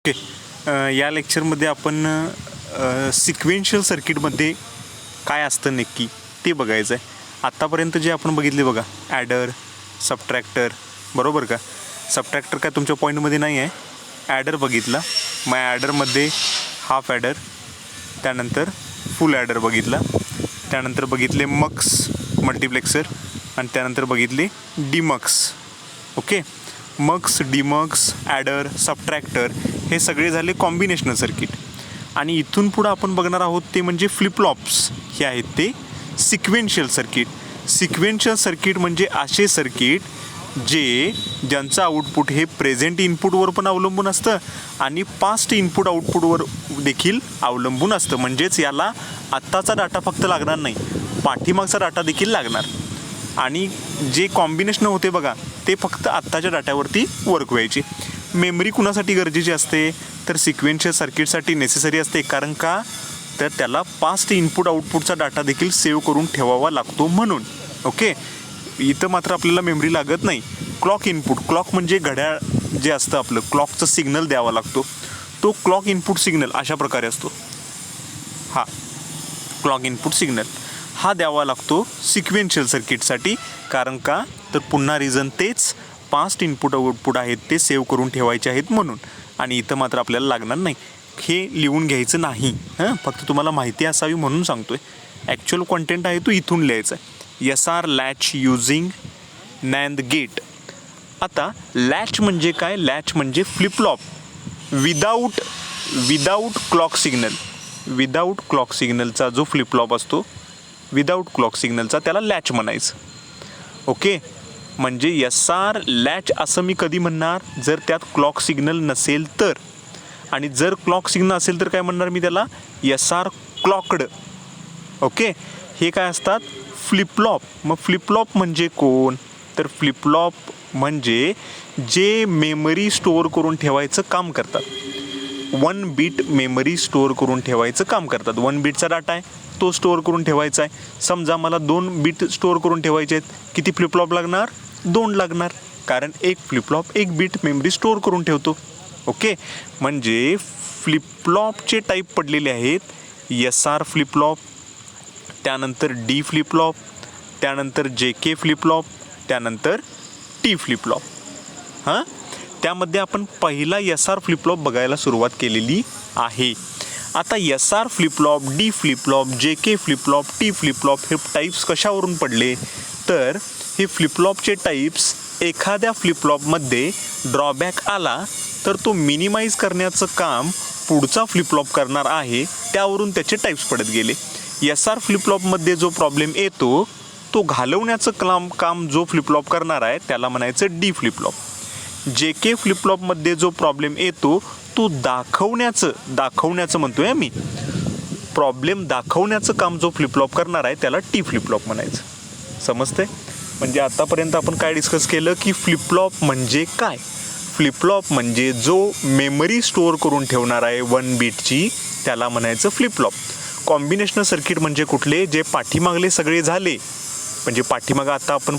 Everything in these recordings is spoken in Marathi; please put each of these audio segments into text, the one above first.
ओके. या लेक्चरमध्ये आपण सिक्वेन्शियल सर्किटमध्ये काय असतं नक्की ते बघायचं आहे. आत्तापर्यंत जे आपण बघितले बघा, ॲडर, सबट्रॅक्टर, बरोबर का. सबट्रॅक्टर काय तुमच्या पॉईंटमध्ये नाही आहे. ॲडर बघितला, मग ॲडरमध्ये हाफ ॲडर, त्यानंतर फुल ॲडर बघितला, त्यानंतर बघितले मक्स मल्टिप्लेक्सर, आणि त्यानंतर बघितले डिमक्स. ओके. मक्स, डिमक्स, ॲडर, सबट्रॅक्टर हे सगळे झाले कॉम्बिनेशनल सर्किट. आणि इथून पुढं आपण बघणार आहोत ते म्हणजे फ्लिपफ्लॉप्स हे आहेत ते सिक्वेन्शियल सर्किट. सिक्वेन्शियल सर्किट म्हणजे असे सर्किट ज्यांचं आउटपुट हे प्रेझेंट इनपुटवर पण अवलंबून असतं आणि पास्ट इनपुट आउटपुटवर देखील अवलंबून असतं. म्हणजेच याला आत्ताचा डाटा फक्त लागणार नाही, पाठीमागचा डाटा देखील लागणार. आणि जे कॉम्बिनेशन होते बघा ते फक्त आत्ताच्या डाट्यावरती वर्क व्हायचे. मेमरी कुणासाठी गरजेची असते तर सिक्वेन्शियल सर्किटसाठी नेसेसरी असते. कारण का तर त्याला पास्ट इनपुट आउटपुटचा डाटा देखील सेव्ह करून ठेवावा लागतो म्हणून. ओके. इथं मात्र आपल्याला मेमरी लागत नाही. क्लॉक इनपुट, क्लॉक म्हणजे घड्याळ जे असतं आपलं, क्लॉकचं सिग्नल द्यावा लागतो. तो क्लॉक इनपुट सिग्नल अशा प्रकारे असतो. हा क्लॉक इनपुट सिग्नल हा द्यावा लागतो सिक्वेन्शियल सर्किटसाठी. कारण का तर पुन्हा रिझन तेच, पास्ट इनपुट आउटपुट आहेत ते सेव्ह करून ठेवायचे आहेत म्हणून. आणि इथं मात्र आपल्याला लागणार नाही. हे लिहून घ्यायचं नाही, फक्त तुम्हाला माहिती असावी म्हणून सांगतोय. ॲक्च्युअल कंटेंट आहे तो इथून लिहायचा आहे. SR latch using NAND gate. आता लॅच म्हणजे काय? लॅच म्हणजे flip flop without clock signal. Without clock सिग्नलचा जो फ्लिपफ्लॉप असतो, विदाऊट क्लॉक सिग्नलचा, त्याला लॅच म्हणायचं. ओके. म्हणजे SR लॅच असं मी कधी म्हणणार जर त्यात क्लॉक सिग्नल नसेल तर. आणि जर क्लॉक सिग्नल असेल तर काय म्हणणार मी त्याला? SR clogged. ओके. हे काय असतात? फ्लिपफ्लॉप. मग फ्लिपफ्लॉप म्हणजे कोण? तर फ्लिपफ्लॉप म्हणजे जे मेमरी स्टोअर करून ठेवायचं काम करतात. 1 बीट मेमरी स्टोअर करून ठेवायचं काम करतात. 1 बीटचा डाटा आहे तो स्टोअर करून ठेवायचा आहे. समजा मला 2 बीट स्टोअर करून ठेवायचे आहेत. किती फ्लिपफ्लॉप लागणार? 2 लागणार. कारण एक फ्लिपफ्लॉप 1 बीट मेमरी स्टोअर करून ठेवतो. ओके. म्हणजे फ्लिपफ्लॉपचे टाईप पडलेले आहेत SR फ्लिपफ्लॉप, त्यानंतर D फ्लिपफ्लॉप, त्यानंतर JK फ्लिपफ्लॉप, त्यानंतर T फ्लिपफ्लॉप. त्यामध्ये आपण पहिला SR फ्लिपफ्लॉप बघायला सुरुवात केलेली आहे. आता SR flip-flop, D flip-flop, JK flip-flop, T flip-flop हे टाईप्स कशावरून पडले तर हे फ्लिपफ्लॉपचे टाईप्स एखाद्या फ्लिपफ्लॉपमध्ये ड्रॉबॅक आला तर तो मिनिमाइज करण्याचं काम पुढचा फ्लिपफ्लॉप करणार आहे, त्यावरून त्याचे टाईप्स पडत गेले. SR फ्लिपफ्लॉपमध्ये जो प्रॉब्लेम येतो तो घालवण्याचं काम जो फ्लिपफ्लॉप करणार आहे त्याला म्हणायचं D फ्लिपफ्लॉप. JK फ्लिपफ्लॉपमध्ये जो प्रॉब्लेम येतो तो दाखवण्याचं म्हणतोय मी, प्रॉब्लेम दाखवण्याचं काम जो फ्लिपफ्लॉप करणार आहे त्याला T फ्लिपफ्लॉप म्हणायचं. समजतंय? म्हणजे आतापर्यंत आपण काय डिस्कस केलं की फ्लिपफ्लॉप म्हणजे काय? फ्लिपफ्लॉप म्हणजे जो मेमरी स्टोअर करून ठेवणार आहे 1 बीटची, त्याला म्हणायचं फ्लिपफ्लॉप. कॉम्बिनेशनल सर्किट म्हणजे कुठले? जे पाठीमागले सगळे झाले, म्हणजे पाठीमागं आता आपण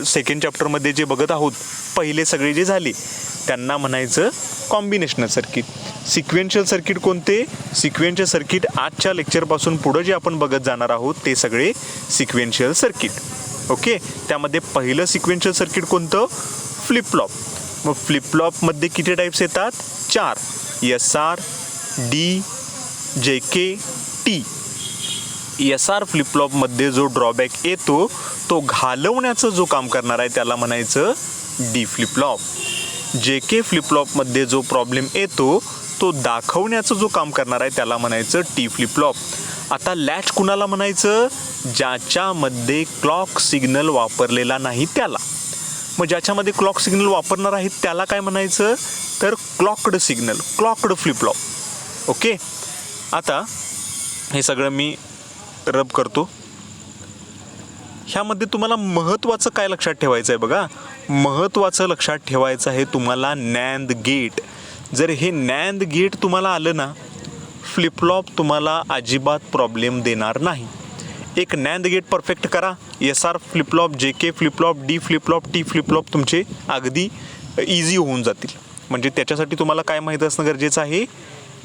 सेकंड चॅप्टरमध्ये जे बघत आहोत पहिले सगळे जे झाले त्यांना म्हणायचं कॉम्बिनेशनल सर्किट. सिक्वेन्शियल सर्किट कोणते? सिक्वेन्शियल सर्किट आजच्या लेक्चरपासून पुढं जे आपण बघत जाणार आहोत ते सगळे सिक्वेन्शियल सर्किट. ओके. त्यामध्ये पहिलं सिक्वेन्शियल सर्किट कोणतं? फ्लिपफ्लॉप. मग फ्लिपफ्लॉपमध्ये किती टाईप्स येतात? 4. SR, D, JK, T. SR फ्लिपफ्लॉपमध्ये जो ड्रॉबॅक येतो तो घालवण्याचं जो काम करणार आहे त्याला म्हणायचं D फ्लिपफ्लॉप. JK फ्लिपफ्लॉपमध्ये जो प्रॉब्लेम येतो तो दाखवण्याचं जो काम करणार आहे त्याला म्हणायचं T फ्लिपफ्लॉप. आता लॅच कुणाला म्हणायचं? ज्याच्यामध्ये क्लॉक सिग्नल वापरलेला नाही त्याला. मग ज्याच्यामध्ये क्लॉक सिग्नल वापरणार आहेत त्याला काय म्हणायचं तर clogged signal, clogged flip-flop. Okay. आता हे सगळं मी रब करतो. ह्यामध्ये तुम्हाला महत्त्वाचं काय लक्षात ठेवायचं आहे बघा, महत्त्वाचं लक्षात ठेवायचं आहे तुम्हाला नॅन्ड गेट. जर हे नॅन्ड गेट तुम्हाला आलं ना, फ्लिपफ्लॉप तुम्हाला अजिबात प्रॉब्लेम देणार नाही. एक नॅन्ड गेट परफेक्ट करा, SR flip-flop, JK flip-flop, D flip-flop, T flip-flop तुमचे अगदी इझी होऊन जातील. म्हणजे त्याच्यासाठी तुम्हाला काय माहीत असणं गरजेचं आहे,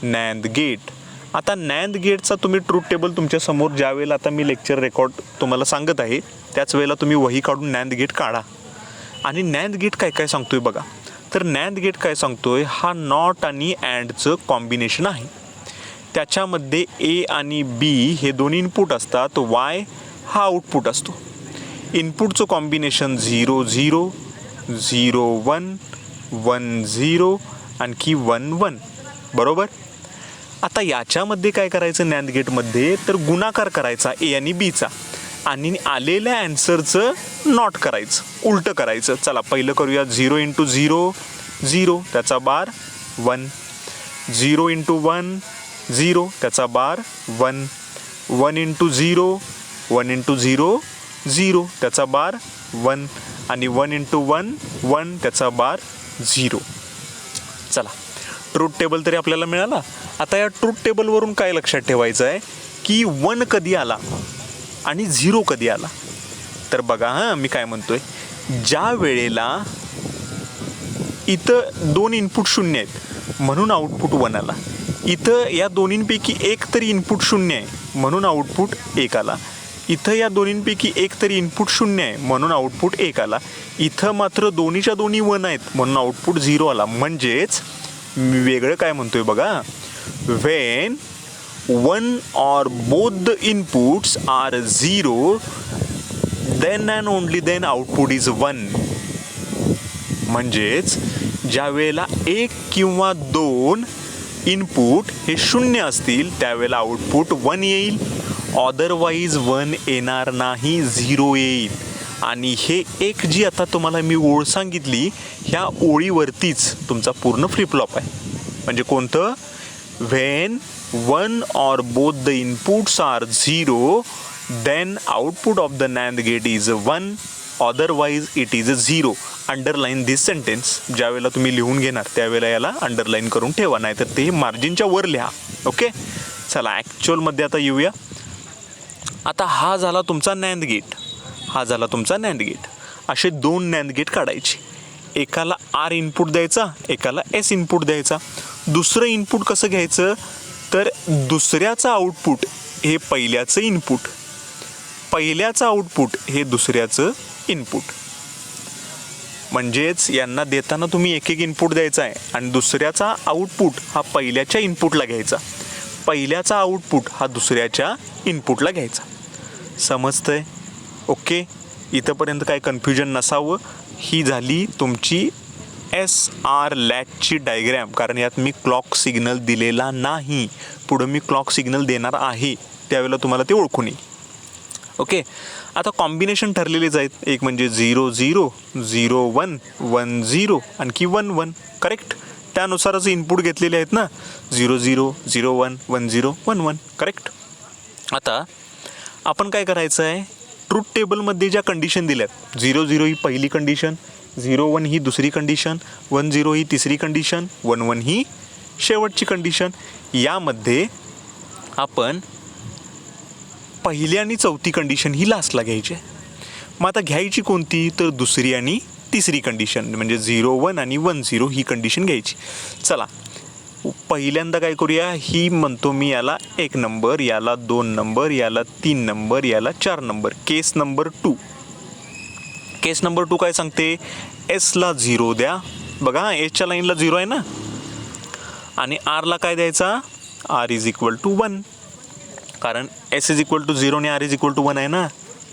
नॅन्ड गेट. आता नॅन्ड गेटचा तुम्ही ट्रूथ टेबल तुमच्यासमोर ज्या वेळेला आता मी लेक्चर रेकॉर्ड तुम्हाला सांगत आहे त्याच वेळेला तुम्ही वही काढून नॅन्ड गेट काढा. आणि नॅन्ड गेट काय काय सांगतोय बघा. तर नॅन्ड गेट काय सांगतोय, हा नॉट आणि अँडचं कॉम्बिनेशन आहे. त्याच्यामध्ये ए आणि बी हे दोन इनपुट असतात, वाय हा आउटपुट असतो. इनपुटचं कॉम्बिनेशन 0 0 0 1 1 0 आणखी 1 1, बरोबर. आता याच्यामध्ये काय करायचं नॅन्ड गेटमध्ये, तर गुणाकार करायचा ए आणि बीचा आणि आलेल्या ॲन्सरचं नॉट करायचं, उलटं करायचं. चला पहिलं करूया. 0 × 0 0 त्याचा बार 1, 0 × 1 0 त्याचा बार 1, 1 × 0 1 × 0 0 त्याचा बार 1 आणि 1 × 1 1 त्याचा बार 0. चला ट्रूथ टेबल तरी आपल्याला मिळाला. आता या ट्रूथ टेबलवरून काय लक्षात ठेवायचं आहे की 1 कधी आला आणि 0 कधी आला. तर बघा मी काय म्हणतोय, ज्या वेळेला इथं 2 इनपुट 0 आहेत म्हणून आउटपुट 1 आला. इथं या दोन्हींपैकी एक तरी इनपुट 0 आहे म्हणून आउटपुट 1 आला. इथं या दोन्हींपैकी एक तरी इनपुट 0 आहे म्हणून आउटपुट 1 आला. इथं मात्र दोन्हीच्या दोन्ही 1 आहेत म्हणून आउटपुट 0 आला. म्हणजेच मी वेगळं काय म्हणतोय बघा, when one or both the inputs are 0 then and only then output is 1. म्हणजेच ज्या वेळेला एक किंवा 2 इनपुट हे 0 असतील त्यावेळेला आउटपुट 1 येईल, अदरवाईज 1 येणार नाही, 0 येईल. आणि हे एक जी आता तुम्हाला मी ओळ सांगितली ह्या ओळीवरतीच तुमचा पूर्ण फ्लिपफ्लॉप आहे. म्हणजे कोणतं, when one or both the inputs are 0 then output of the NAND gate is 1, otherwise it is 0. Underline this sentence. ज्या वेळेला तुम्ही लिहून घेणार त्यावेळेला याला अंडरलाईन करून ठेवा, नाही तर ते मार्जिनच्या वर लिहा. ओके चला ॲक्च्युअलमध्ये आता येऊया. आता हा झाला तुमचा नॅन्ड गेट, हा झाला तुमचा नॅन्ड गेट. असे 2 नॅन्ड गेट काढायचे. एकाला आर इनपुट द्यायचा, एकाला एस इनपुट द्यायचा. दुसरं इनपुट कसं घ्यायचं, तर दुसऱ्याचं आउटपुट हे पहिल्याचं इनपुट, पहिल्याचं आउटपुट हे दुसऱ्याचं इनपुट. म्हणजेच यांना देताना तुम्ही एक एक इनपुट द्यायचा आहे आणि दुसऱ्याचा आउटपुट हा पहिल्याच्या इनपुटला घ्यायचा, पहिल्याचा आउटपुट हा दुसऱ्याच्या इनपुटला घ्यायचा. समजतंय? ओके इथंपर्यंत काय कन्फ्युजन नसावं. ही झाली तुमची SR लॅचची डायग्रॅम. कारण यात मी क्लॉक सिग्नल दिलेला नाही, पुढं मी क्लॉक सिग्नल देणार आहे, त्यावेळेला तुम्हाला ते ओळखून येईल. ओके आता कॉम्बिनेशन ठरलेलेच आहेत. एक म्हणजे 0 0 0 1 1 0 आणखी 1 1, करेक्ट. त्यानुसारच इनपुट घेतलेले आहेत ना, 0 0 0 1 1 0 1 1, करेक्ट. आता आपण काय करायचं आहे, ट्रूथ टेबलमध्ये ज्या कंडिशन दिल्यात, 0 0 ही पहिली कंडिशन, 0 1 ही दुसरी कंडिशन, 1 0 ही तिसरी कंडिशन, 1 1 ही शेवटची कंडिशन. यामध्ये आपण पहिली आणि चौथी कंडिशन ही लास्टला घ्यायची. मग आता घ्यायची कोणती, तर दुसरी आणि तिसरी कंडिशन, म्हणजे 0 1 आणि 1 0 ही कंडिशन घ्यायची. चला पहिल्यांदा काय करूया, ही म्हणतो मी याला 1 नंबर, याला 2 नंबर, याला 3 नंबर, याला 4 नंबर. केस नंबर 2. केस नंबर 2 काय सांगते, एसला 0 द्या. बघा एसच्या लाईनला 0 आहे ना, आणि आरला काय द्यायचा, आर इज इक्वल टू 1, कारण एस इज इक्वल टू 0 आणि आर इज इक्वल टू 1 आहे ना.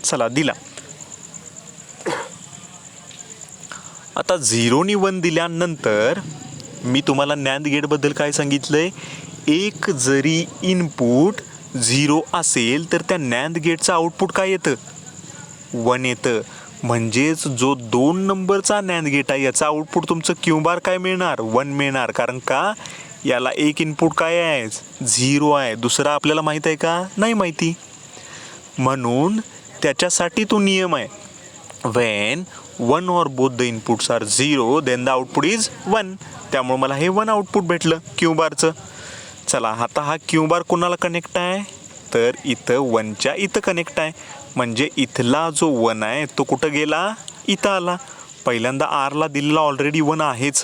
चला दिला. आता 0 आणि 1 दिल्यानंतर मी तुम्हाला नॅन्ड गेटबद्दल काय सांगितलंय, एक जरी इनपुट 0 असेल तर त्या नॅन्ड गेटचं आउटपुट काय येतं, 1 येतं. म्हणजेच जो 2 नंबरचा नॅन्ड गेट आहे याचा आउटपुट तुमचं क्यू बार काय मिळणार, 1 मिळणार. कारण का, याला एक इनपुट काय आहे, 0 आहे. दुसरा आपल्याला माहीत आहे का, नाही माहिती. म्हणून त्याच्यासाठी तो नियम आहे, when one or both the inputs are 0 then the output is 1. त्यामुळे मला हे 1 आउटपुट भेटलं क्यू बारचं. चला आता हा क्यू बार कोणाला कनेक्ट आहे, तर इथं 1च्या इथं कनेक्ट आहे. म्हणजे इथला जो 1 आहे तो कुठं गेला, इथं आला. पहिल्यांदा आरला दिलेला ऑलरेडी 1 आहेच.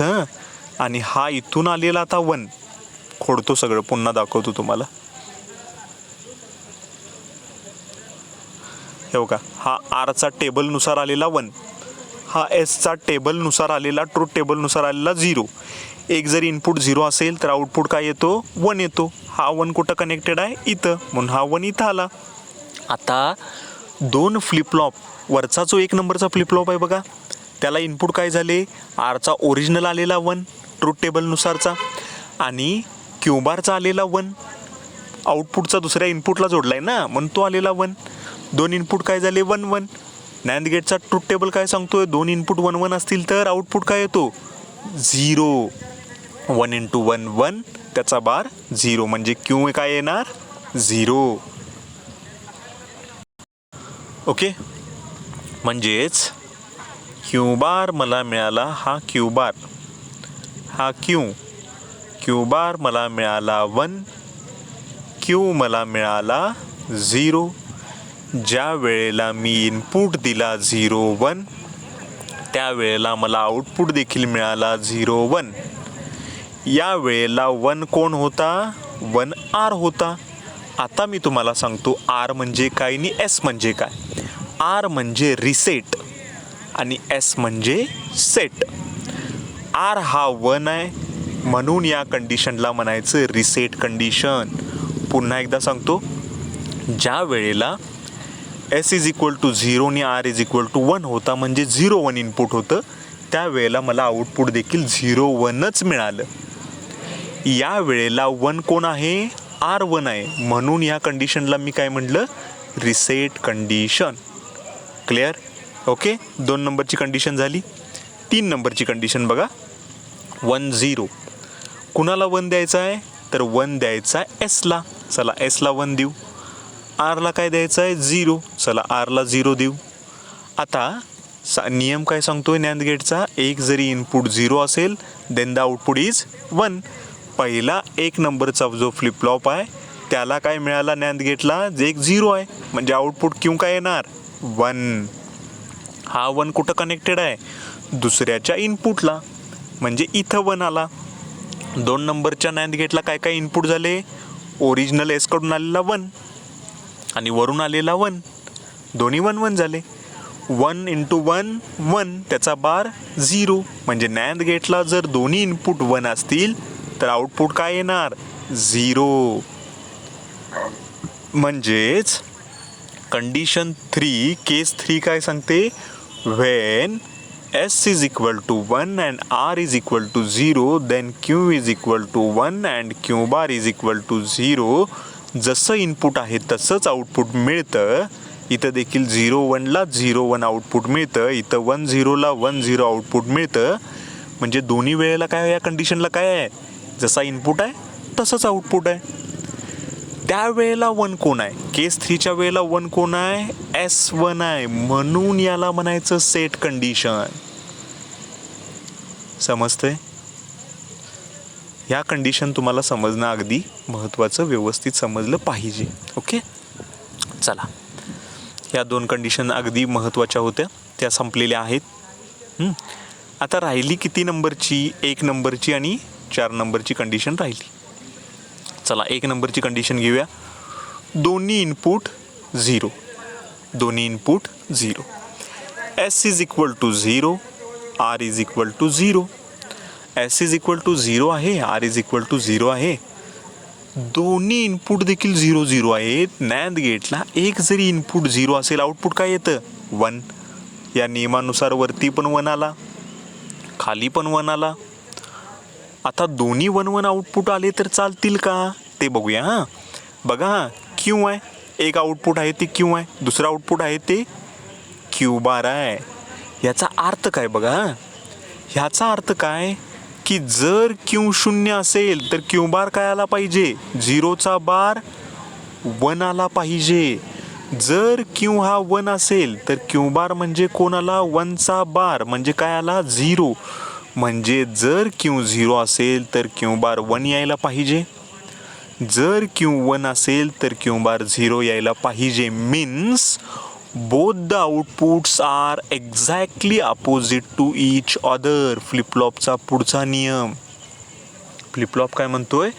आणि हा इथून आलेला आता 1. खोडतो सगळं, पुन्हा दाखवतो तुम्हाला. हे बघा, हा आरचा टेबलनुसार आलेला 1, हा एसचा टेबलनुसार आलेला, ट्रूथ टेबलनुसार आलेला 0. एक जरी इनपुट 0 असेल तर आउटपुट काय येतो? 1 येतो. हा 1 कुठं कनेक्टेड आहे? इथं, म्हणून हा 1 इथं आला. आता 2 फ्लिपफ्लॉप, वरचा जो 1 नंबरचा फ्लिपफ्लॉप आहे बघा, त्याला इनपुट काय झाले? आरचा ओरिजिनल आलेला 1 ट्रूथ टेबलनुसारचा, आणि क्यू बारचा आलेला 1 आउटपुटचा दुसऱ्या इनपुटला जोडलाय ना, म्हणून तो आलेला 1. 2 इनपुट काय झाले? 1 1. नॅन्ड गेटचा ट्रूथ टेबल काय सांगतोय? 2 इनपुट 1 1 असतील तर आउटपुट काय येतो? 0. 1 × 1 1, त्याचा बार 0, म्हणजे क्यू काय येणार? 0. ओके, म्हणजेच क्यू बार मला मिळाला, हा क्यू बार, हा क्यू बार मला मिळाला 1, क्यू मला मिळाला 0. ज्या वेळेला मी इनपुट दिला 0 1, त्यावेळेला मला आउटपुट देखील मिळाला 0 1. या वेळेला 1 कोण होता? 1 आर होता. आता मी तुम्हाला सांगतो आर म्हणजे काय आणि एस म्हणजे काय. आर म्हणजे रिसेट आणि एस म्हणजे सेट. आर हा 1 आहे, म्हणून या कंडिशनला म्हणायचं रिसेट कंडिशन. पुन्हा एकदा सांगतो, ज्या वेळेला एस इज इक्वल टू 0 आणि आर इज इक्वल टू 1 होता, म्हणजे 0 1 इनपुट होतं, त्यावेळेला मला आउटपुट देखील 0 1च मिळालं. या वेळेला 1 कोण आहे? आर 1 आहे, म्हणून या कंडिशनला मी काय म्हटलं? Reset condition. क्लिअर? ओके, 2 नंबरची कंडिशन झाली. 3 नंबरची कंडिशन बघा, 1 0. कुणाला 1 द्यायचा आहे? तर 1 द्यायचा आहे एसला. चला एसला 1 देऊ. आरला काय द्यायचं आहे? 0. चला आरला 0 देऊ. आता नियम काय सांगतोय नॅन्ड गेटचा? एक जरी इनपुट 0 असेल देन द आउटपुट इज 1. पहिला 1 नंबरचा जो फ्लिपफ्लॉप आहे त्याला काय मिळाला नॅन्ड गेटला? जे एक 0 आहे, म्हणजे आउटपुट क्यू काय येणार? 1. हा 1 कुठं कनेक्टेड आहे? दुसऱ्याच्या इनपुटला, म्हणजे इथं 1 आला. 2 नंबरच्या नॅन्ड गेटला काय काय इनपुट झाले? ओरिजिनल एसकडून आलेला 1 आणि वरून आलेला 1, दोन्ही 1 1 झाले. 1 × 1 1, त्याचा बार 0, म्हणजे नॅन्ड गेटला जर दोन्ही इनपुट 1 असतील तर आउटपुट काय येणार? 0. म्हणजेच कंडिशन 3, केस 3 काय सांगते? When S is equal to 1 and R is equal to 0, then Q is equal to 1 and Q bar is equal to 0. जसं इनपुट आहे तसंच आउटपुट मिळतं. इथं देखील 0 1ला 0 1 आउटपुट मिळतं, इथं 1 0ला 1 0 आउटपुट मिळतं. म्हणजे दोन्ही वेळेला काय, या कंडिशनला काय आहे? जसा इनपुट आहे तसंच आउटपुट आहे. त्यावेळेला 1 कोण आहे? केस 3च्या वेळेला 1 कोण आहे? S1 आहे, म्हणून याला म्हणायचं सेट कंडिशन. समजतंय? ह्या कंडिशन तुम्हाला समजणं अगदी महत्त्वाचं, व्यवस्थित समजलं पाहिजे. ओके, चला, ह्या 2 कंडिशन अगदी महत्त्वाच्या होत्या, त्या संपलेल्या आहेत. आता राहिली किती नंबरची? 1 नंबरची आणि 4 नंबरची कंडिशन राहिली. चला 1 नंबरची कंडिशन घेऊया. दोन्ही इनपुट 0, दोन्ही input 0. S is equal to 0, R is equal to 0. S is equal to 0 आहे, आर इज इक्वल टू 0 आहे. दोन्ही इनपुट देखील 0 0 आहेत. नॅन्ड गेटला एक जरी इनपुट 0 असेल, आउटपुट काय येतं? 1. या नियमानुसार वरती पण 1 आला, खाली पण 1 आला. आता दोन्ही 1 1 आउटपुट आले तर चालतील का ते बघूया. हां बघा, हां क्यू आहे, एक आउटपुट आहे ते क्यू आहे, दुसरं आउटपुट आहे ते क्यू बार आहे. याचा अर्थ काय बघा, ह्याचा अर्थ काय की जर क्यू 0 असेल तर क्यू बार काय आला पाहिजे? 0चा बार 1 आला पाहिजे. जर क्यू हा 1 असेल तर क्यू बार म्हणजे कोण आला? 1चा बार, म्हणजे काय आला? 0. म्हणजे जर क्यू 0 असेल तर क्यू बार 1 यायला पाहिजे. जर क्यू 1 असेल तर क्यू बार 0 यायला पाहिजे. Means both the outputs are exactly opposite to each other. फ्लिपफ्लॉपचा पुढचा नियम. फ्लिपफ्लॉप काय म्हणतोय,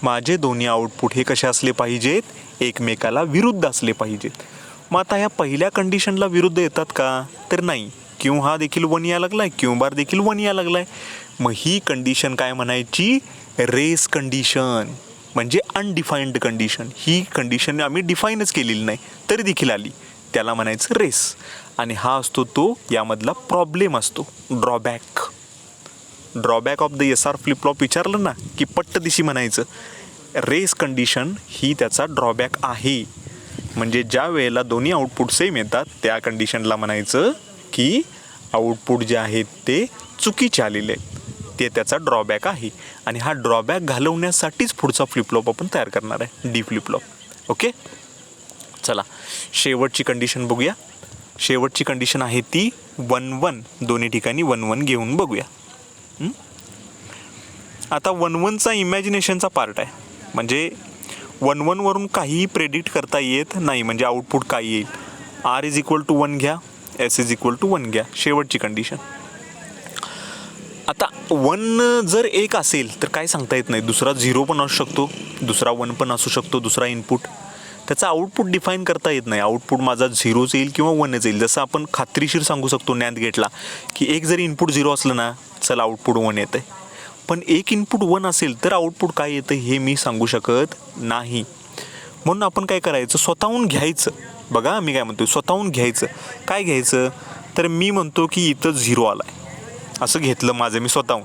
माझे दोन्ही आउटपुट हे कसे असले पाहिजेत, एकमेकाला विरुद्ध असले पाहिजेत. मग आता ह्या पहिल्या कंडिशनला विरुद्ध येतात का, तर नाही. क्यू हा देखील 1 या लागलाय, क्यू बार देखील 1 या लागलाय. मग ही कंडिशन काय म्हणायची, रेस कंडिशन, म्हणजे अनडिफाईन्ड कंडिशन. ही कंडिशन आम्ही डिफाईनच केलेली नाही तरी देखील आली, त्याला म्हणायचं रेस. आणि हा असतो तो यामधला प्रॉब्लेम असतो, drawback. Drawback of the SR flip-flop विचारलं ना की पट्ट दिशी म्हणायचं रेस कंडिशन ही त्याचा ड्रॉबॅक आहे. म्हणजे ज्या वेळेला दोन्ही आउटपुट सेम येतात त्या कंडिशनला म्हणायचं की आउटपुट जे आहेत ते चुकीचे आलेले आहेत, ते त्याचा ड्रॉबॅक आहे. आणि हा ड्रॉबॅक घालवण्यासाठीच पुढचा फ्लिपफ्लॉप आपण तयार करणार आहे, डी फ्लिपफ्लॉप. ओके, चला शेवटची कंडिशन बघूया. शेवटची कंडिशन आहे ती 1-1, दोन्ही ठिकाणी 1-1 घेऊन बघूया. आता 1-1चा इमॅजिनेशनचा पार्ट आहे, म्हणजे 1-1 वरून काहीही प्रेडिक्ट करता येत नाही. म्हणजे आउटपुट काय येईल, R=1 घ्या, S=1 घ्या, शेवटची कंडिशन. आता 1 जर 1 असेल तर काय सांगता येत नाही, दुसरा 0 पण असू शकतो, दुसरा 1 पण असू शकतो, दुसरा इनपुट. त्याचा आउटपुट डिफाईन करता येत नाही. आउटपुट माझा 0च येईल किंवा 1च येईल. जसं आपण खात्रीशीर सांगू शकतो NAND गेटला की एक जरी इनपुट 0 असलं ना, चला आउटपुट 1 येतं आहे. पण एक इनपुट 1 असेल तर आउटपुट काय येतं हे मी सांगू शकत नाही. म्हणून आपण काय करायचं, स्वतःहून घ्यायचं. बघा मी काय म्हणतो, स्वतःहून घ्यायचं. काय घ्यायचं, तर मी म्हणतो की इथं 0 आला आहे, असं घेतलं माझं मी स्वतःहून.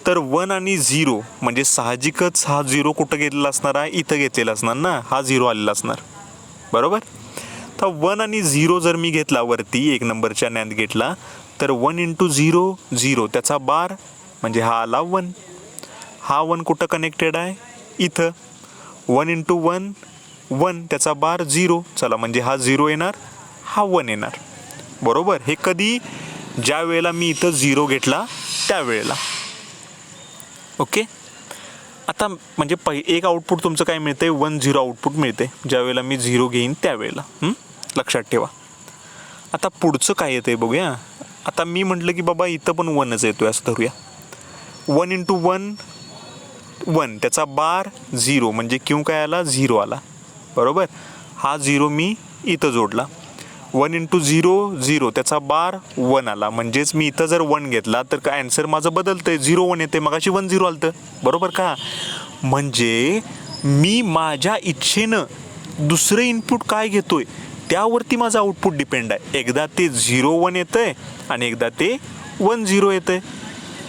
तर 1 आणि 0 म्हणजे साहजिकच हा 0 कुठं घेतलेला असणार आहे, इथं घेतलेला असणार ना, हा 0 आलेला असणार, बरोबर. तर 1 आणि 0 जर मी घेतला वरती 1 नंबरच्या NAND गेटला, तर 1 × 0 0, त्याचा बार म्हणजे हा आला 1. हा 1 कुठं कनेक्टेड आहे, इथं. 1 × 1 1, त्याचा बार 0. चला म्हणजे हा 0 येणार, हा 1 येणार, बरोबर. हे कधी, ज्या वेळेला मी इथं 0 घेतला त्यावेळेला. ओके, आता म्हणजे एक आउटपुट तुमचं काय मिळते, 1-0 आउटपुट मिळते ज्या वेळेला मी 0 घेईन त्यावेळेला. लक्षात ठेवा. आता पुढचं काय येतं बघूया. आता मी म्हटलं की बाबा इथं पण 1च येतोय असं धरूया. 1 × 1 1, त्याचा बार 0 म्हणजे क्यू काय आला, 0 आला, बरोबर. हा 0 मी इथं जोडला. 1 × 0 0, त्याचा बार 1 आला. म्हणजेच मी इथं जर 1 घेतला तर काय आन्सर माझं बदलतंय, 0-1 येते. मगाशी 1-0 आलं, बरोबर का. म्हणजे मी माझ्या इच्छेनं दुसरं इनपुट काय घेतोय त्यावरती माझं आउटपुट डिपेंड आहे. एकदा ते 0-1 येतंय आणि एकदा ते 1-0 येतंय.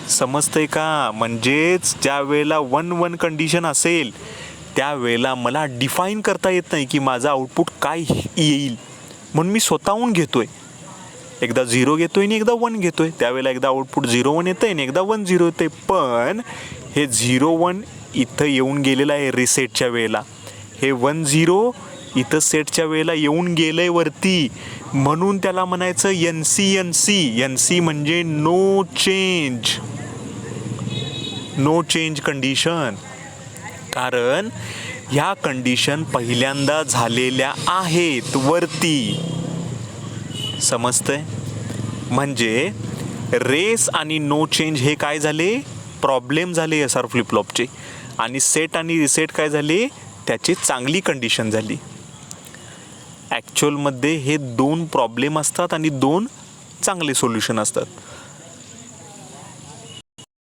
समजतंय का. म्हणजेच ज्या वेळेला 1-1 कंडिशन असेल त्यावेळेला मला डिफाईन करता येत नाही की माझं आउटपुट काय येईल, म्हणून मी स्वतःहून घेतोय. एकदा 0 घेतोय आणि एकदा 1 घेतोय. त्यावेळेला एकदा आउटपुट 0-1 येतंय आणि एकदा 1-0 येतंय. पण हे 0-1 इथं येऊन गेलेलं आहे रिसेटच्या वेळेला, हे 1-0 इथं सेटच्या वेळेला येऊन गेलंय वरती, म्हणून त्याला म्हणायचं NC म्हणजे नो चेंज कंडिशन. कारण ह्या कंडिशन पहिल्यांदा झालेल्या आहेत वरती. समजतंय. म्हणजे रेस आणि नो चेंज हे काय झाले, प्रॉब्लेम झाले SR फ्लिपफ्लॉपचे. आणि सेट आणि रिसेट काय झाले, त्याची चांगली कंडिशन झाली. ॲक्च्युअलमध्ये हे 2 प्रॉब्लेम असतात आणि 2 चांगले सोल्युशन असतात.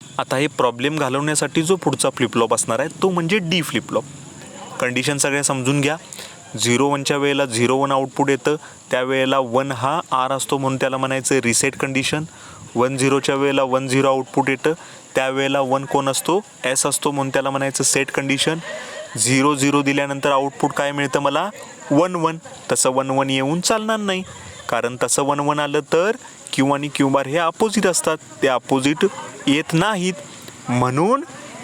आता हे प्रॉब्लेम घालवण्यासाठी जो पुढचा फ्लिपफ्लॉप असणार आहे तो म्हणजे डी फ्लिपफ्लॉप. कंडिशन सगळ्या समजून घ्या. 0-1च्या वेळेला 0-1 आउटपुट येतं, त्यावेळेला 1 हा R असतो म्हणून त्याला म्हणायचं रिसेट कंडिशन. 1-0च्या वेळेला 1-0 आउटपुट येतं, त्यावेळेला 1 कोण असतो, S असतो म्हणून त्याला म्हणायचं सेट कंडिशन. 0-0 दिल्यानंतर आउटपुट काय मिळतं मला, 1-1. तसं 1-1 येऊन चालणार नाही, कारण तसं 1-1 आलं तर क्यू आणि क्यू बार हे अपोजिट असतात, ते अपोजिट येत नाहीत. म्हणून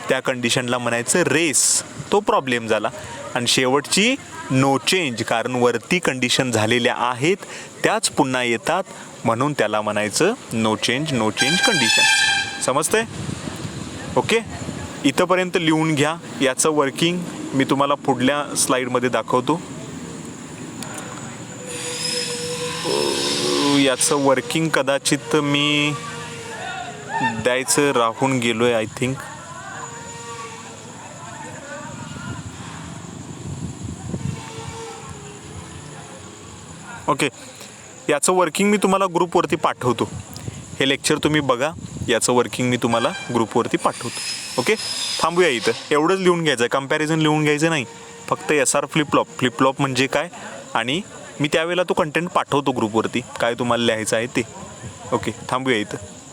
त्या कंडिशनला म्हणायचं रेस, तो प्रॉब्लेम झाला. आणि शेवटची नो चेंज, कारण वरती कंडिशन झालेल्या आहेत त्याच पुन्हा येतात, म्हणून त्याला म्हणायचं नो चेंज कंडिशन. समजतंय. ओके, इथंपर्यंत लिहून घ्या. याचं वर्किंग मी तुम्हाला पुढल्या स्लाईडमध्ये दाखवतो. याचं वर्किंग कदाचित मी द्यायचं राहून गेलो आहे, आय थिंक. ओके, याचं वर्किंग मी तुम्हाला ग्रुपवरती पाठवतो. हे लेक्चर तुम्ही बघा, याचं वर्किंग मी तुम्हाला ग्रुपवरती पाठवतो. ओके, थांबूया इथं. एवढंच लिहून घ्यायचं आहे, कंपॅरिझन लिहून घ्यायचं नाही. फक्त SR फ्लिपफ्लॉप म्हणजे काय, आणि मी त्यावेळेला तो कंटेंट पाठवतो ग्रुपवरती, काय तुम्हाला लिहायचं आहे ते. ओके, थांबूया इथं.